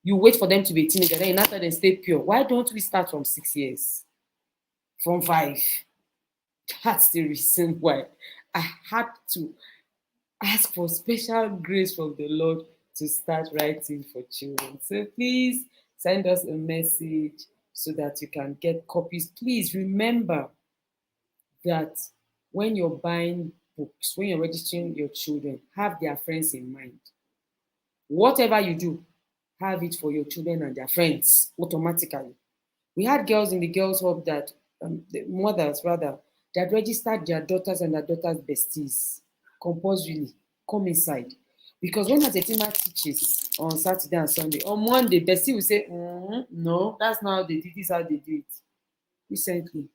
You wait for them to be a teenager, then after they stay pure. Why don't we start from 6 years? From 5? That's the reason why I had to ask for special grace from the Lord to start writing for children. So please send us a message so that you can get copies. Please remember that when you're buying books, when you're registering your children, have their friends in mind. Whatever you do, have it for your children and their friends automatically. We had girls in the Girls Hub that, the mothers rather, that registered their daughters and their daughters' besties compulsorily. Come inside. Because when Atetima teaches on Saturday and Sunday, on Monday, bestie will say, no, that's not how they do it, this is how they do it. Recently,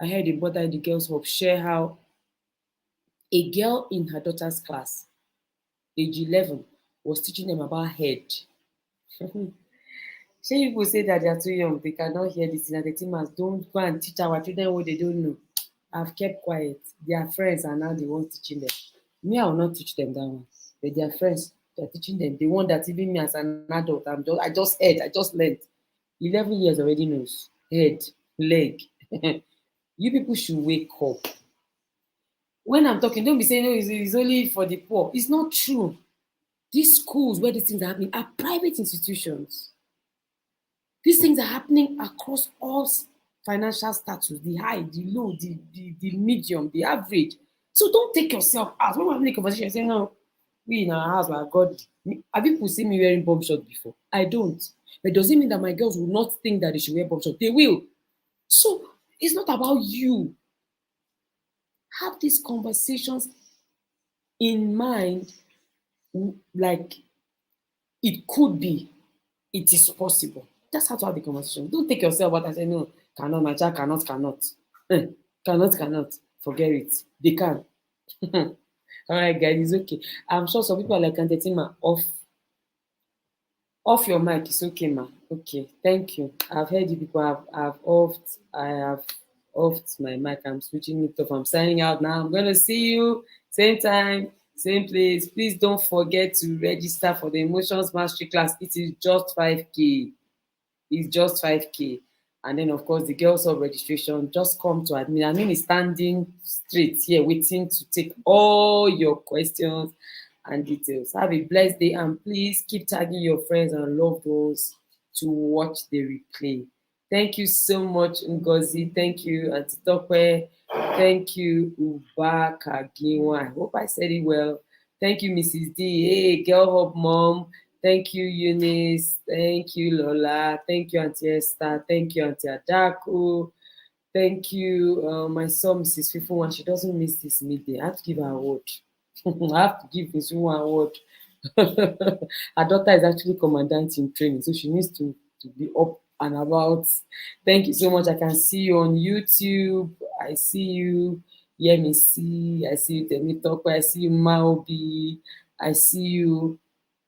I heard a mother in the Girls Hub share how a girl in her daughter's class, age 11, was teaching them about head. Shey people say that they are too young, they cannot hear this thing, and the thing must don't go and teach our children what they don't know. I've kept quiet. Their friends are now the ones teaching them. Me, I will not teach them that one. But their friends, they're teaching them. The one that even me as an adult, I just heard, I just learned. 11 years already knows. Head, leg. You people should wake up. When I'm talking, don't be saying, no, it's only for the poor. It's not true. These schools where these things are happening are private institutions. These things are happening across all financial status, the high, the low, the medium, the average. So don't take yourself out. When we're having a conversation, say, no, we in our house, we are godly. Have people seen me wearing bomb shorts before? I don't. But does it mean that my girls will not think that they should wear bomb shorts? They will. So it's not about you. Have these conversations in mind, like it could be, it is possible. That's how to have the conversation. Don't take yourself out and say, no, cannot, my child cannot. Cannot. Forget it. They can. All right, guys, it's okay. I'm sure some people are like, Antetima, off your mic. It's okay, ma. Okay, thank you. I've heard you people. I have offed my mic. I'm switching it off. I'm signing out now. I'm gonna see you same time, same place. Please don't forget to register for the emotions mastery class. It is just 5K. It's just 5K. And then, of course, the girls of registration, just come to admin. Admin is standing straight here, waiting to take all your questions and details. Have a blessed day, and please keep tagging your friends and loved ones to watch the replay. Thank you so much, Ngozi. Thank you, Auntie Tope. Thank you, Uba Kaginwa. I hope I said it well. Thank you, Mrs. D. Hey, Girl Hub Mom. Thank you, Eunice. Thank you, Lola. Thank you, Auntie Esther. Thank you, Auntie Adaku. Thank you, my son, Mrs. Fifu. She doesn't miss this midday. I have to give her an award. I have to give Miss Fifu an award. Her daughter is actually commandant in training, so she needs to be up and about. Thank you so much. I can see you on YouTube. I see you, Yemisi. I see you, Temitope. I see you, Maobi. I see you,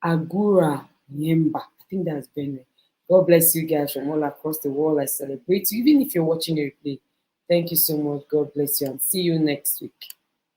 Agura Yemba. I think that's Benue. God bless you guys from all across the world. I celebrate you, even if you're watching a replay. Thank you so much. God bless you, and see you next week.